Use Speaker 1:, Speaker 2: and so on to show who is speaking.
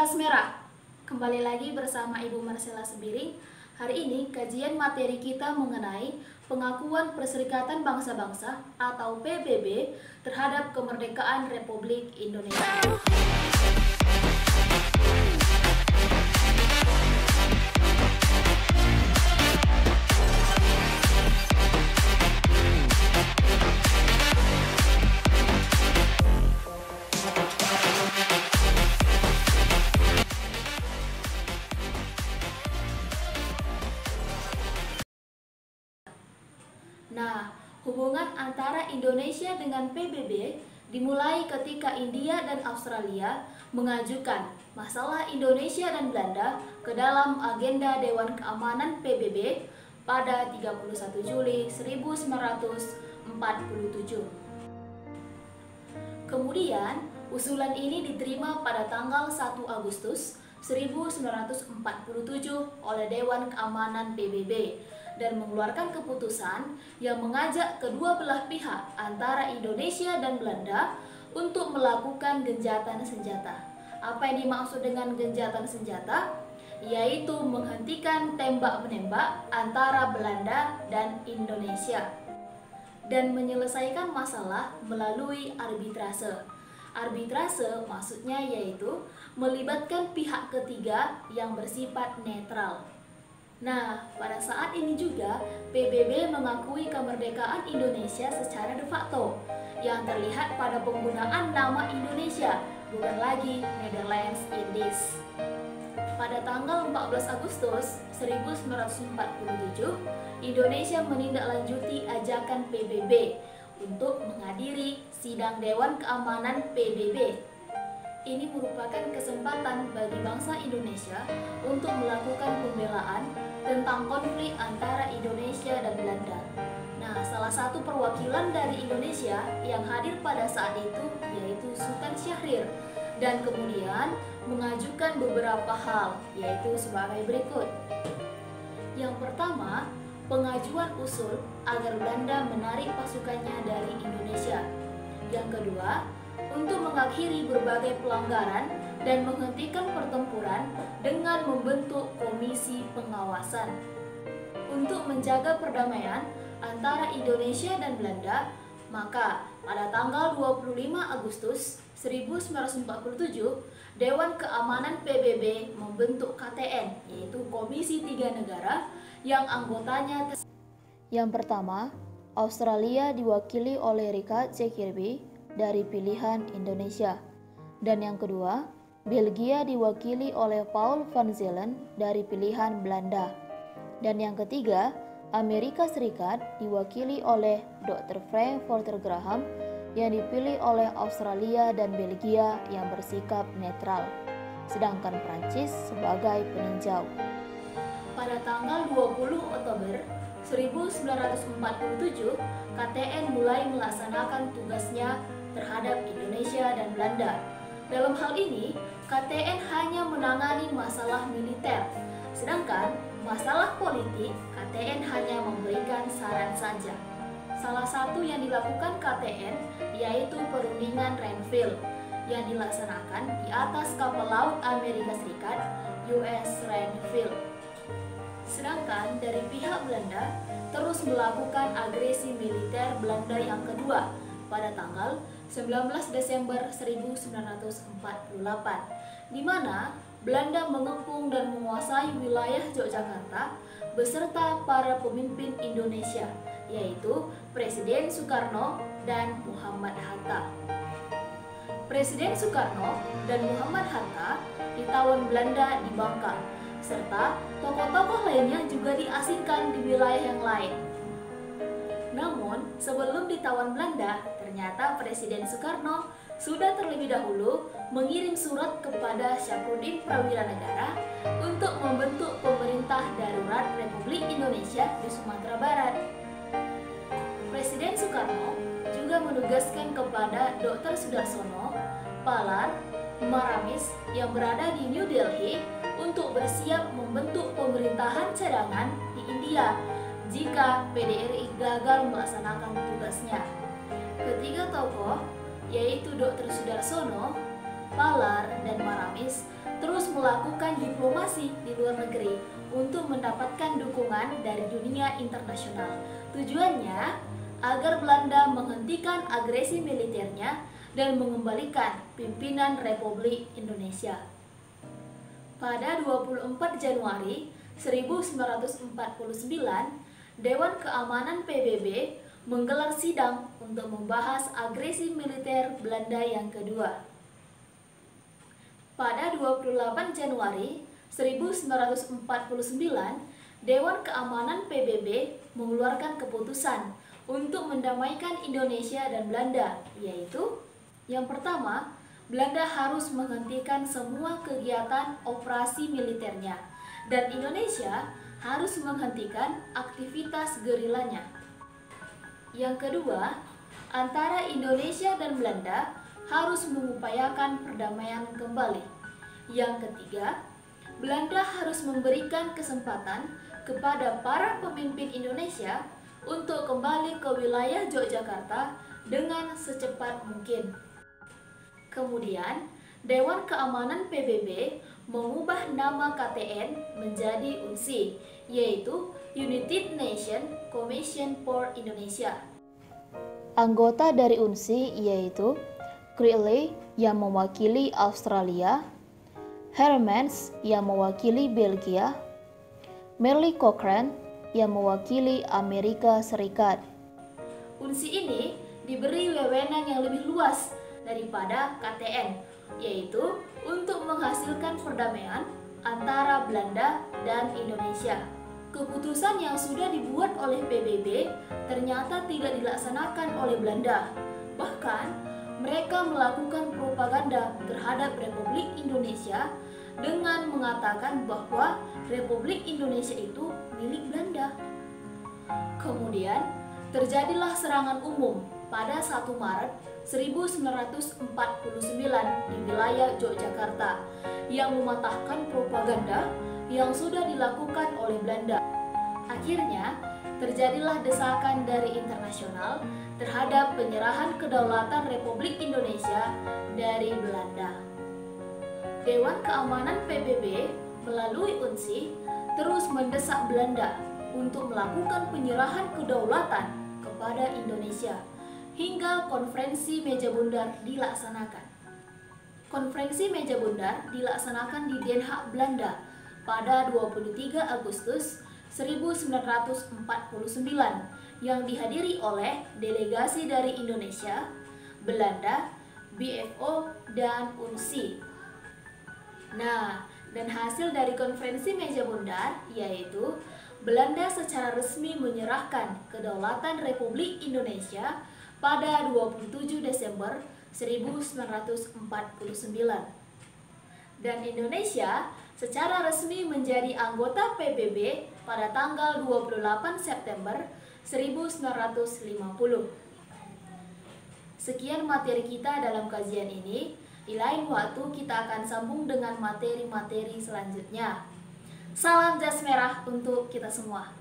Speaker 1: Kelas Merah, kembali lagi bersama Ibu Marcella Sembiring. Hari ini kajian materi kita mengenai pengakuan Perserikatan Bangsa-Bangsa atau PBB terhadap kemerdekaan Republik Indonesia. Nah, hubungan antara Indonesia dengan PBB dimulai ketika India dan Australia mengajukan masalah Indonesia dan Belanda ke dalam agenda Dewan Keamanan PBB pada 31 Juli 1947. Kemudian, usulan ini diterima pada tanggal 1 Agustus 1947 oleh Dewan Keamanan PBB dan mengeluarkan keputusan yang mengajak kedua belah pihak antara Indonesia dan Belanda untuk melakukan gencatan senjata. Apa yang dimaksud dengan gencatan senjata? Yaitu menghentikan tembak-menembak antara Belanda dan Indonesia dan menyelesaikan masalah melalui arbitrase. Arbitrase maksudnya yaitu melibatkan pihak ketiga yang bersifat netral. Nah, pada saat ini juga PBB mengakui kemerdekaan Indonesia secara de facto yang terlihat pada penggunaan nama Indonesia, bukan lagi Netherlands Indies. Pada tanggal 14 Agustus 1947, Indonesia menindaklanjuti ajakan PBB untuk menghadiri sidang Dewan Keamanan PBB. Ini merupakan kesempatan bagi bangsa Indonesia untuk melakukan pembelaan tentang konflik antara Indonesia dan Belanda. Nah, salah satu perwakilan dari Indonesia yang hadir pada saat itu yaitu Sultan Syahrir dan kemudian mengajukan beberapa hal, yaitu sebagai berikut. Yang pertama, pengajuan usul agar Belanda menarik pasukannya dari Indonesia. Yang kedua, untuk mengakhiri berbagai pelanggaran dan menghentikan pertempuran dengan membentuk komisi pengawasan. Untuk menjaga perdamaian antara Indonesia dan Belanda, maka pada tanggal 25 Agustus 1947, Dewan Keamanan PBB membentuk KTN, yaitu Komisi Tiga Negara, yang anggotanya yang pertama, Australia diwakili oleh Richard C. Kirby dari pilihan Indonesia, dan yang kedua, Belgia diwakili oleh Paul van Zelen dari pilihan Belanda, dan yang ketiga, Amerika Serikat diwakili oleh Dr. Frank Porter Graham yang dipilih oleh Australia dan Belgia yang bersikap netral, sedangkan Prancis sebagai peninjau. Pada tanggal 20 Oktober 1947, KTN mulai melaksanakan tugasnya terhadap Indonesia dan Belanda. Dalam hal ini, KTN hanya menangani masalah militer, sedangkan masalah politik KTN hanya memberikan saran saja. Salah satu yang dilakukan KTN yaitu perundingan Renville yang dilaksanakan di atas kapal laut Amerika Serikat USS Renville. Sedangkan dari pihak Belanda terus melakukan agresi militer Belanda yang kedua pada tanggal 19 Desember 1948, di mana Belanda mengepung dan menguasai wilayah Yogyakarta beserta para pemimpin Indonesia, yaitu Presiden Soekarno dan Muhammad Hatta. Presiden Soekarno dan Muhammad Hatta ditawan Belanda di Bangka, serta tokoh-tokoh lainnya juga diasingkan di wilayah yang lain. Namun, sebelum ditawan Belanda, ternyata Presiden Soekarno sudah terlebih dahulu mengirim surat kepada Syafruddin Prawiranegara untuk membentuk pemerintah darurat Republik Indonesia di Sumatera Barat. Presiden Soekarno juga menugaskan kepada Dr. Sudarsono, Palar, Maramis yang berada di New Delhi untuk bersiap membentuk pemerintahan cadangan di India jika PDRI gagal melaksanakan tugasnya. Ketiga tokoh, yaitu Dr. Sudarsono, Palar, dan Maramis, terus melakukan diplomasi di luar negeri untuk mendapatkan dukungan dari dunia internasional. Tujuannya agar Belanda menghentikan agresi militernya dan mengembalikan pimpinan Republik Indonesia. Pada 24 Januari 1949, Dewan Keamanan PBB menggelar sidang untuk membahas agresi militer Belanda yang kedua. Pada 28 Januari 1949, Dewan Keamanan PBB mengeluarkan keputusan untuk mendamaikan Indonesia dan Belanda, yaitu yang pertama, Belanda harus menghentikan semua kegiatan operasi militernya dan Indonesia harus menghentikan aktivitas gerilanya. Yang kedua, antara Indonesia dan Belanda harus mengupayakan perdamaian kembali. Yang ketiga, Belanda harus memberikan kesempatan kepada para pemimpin Indonesia untuk kembali ke wilayah Yogyakarta dengan secepat mungkin. Kemudian, Dewan Keamanan PBB mengubah nama KTN menjadi UNSI, yaitu United Nations Commission for Indonesia. Anggota dari UNSI yaitu Greely yang mewakili Australia, Hermans yang mewakili Belgia, Merle Cochrane yang mewakili Amerika Serikat. UNSI ini diberi wewenang yang lebih luas daripada KTN, yaitu untuk menghasilkan perdamaian antara Belanda dan Indonesia. Keputusan yang sudah dibuat oleh PBB ternyata tidak dilaksanakan oleh Belanda. Bahkan, mereka melakukan propaganda terhadap Republik Indonesia dengan mengatakan bahwa Republik Indonesia itu milik Belanda. Kemudian, terjadilah serangan umum pada 1 Maret 1949 di wilayah Yogyakarta yang mematahkan propaganda yang sudah dilakukan oleh Belanda. Akhirnya, terjadilah desakan dari internasional terhadap penyerahan kedaulatan Republik Indonesia dari Belanda. Dewan Keamanan PBB melalui UNSI terus mendesak Belanda untuk melakukan penyerahan kedaulatan kepada Indonesia hingga konferensi meja bundar dilaksanakan. Konferensi meja bundar dilaksanakan di Den Haag, Belanda pada 23 Agustus 1949 yang dihadiri oleh delegasi dari Indonesia, Belanda, BFO, dan UNSI. Nah, dan hasil dari konferensi meja bundar yaitu Belanda secara resmi menyerahkan kedaulatan Republik Indonesia pada 27 Desember 1949. Dan Indonesia secara resmi menjadi anggota PBB pada tanggal 28 September 1950. Sekian materi kita dalam kajian ini. Di lain waktu kita akan sambung dengan materi-materi selanjutnya. Salam jas merah untuk kita semua.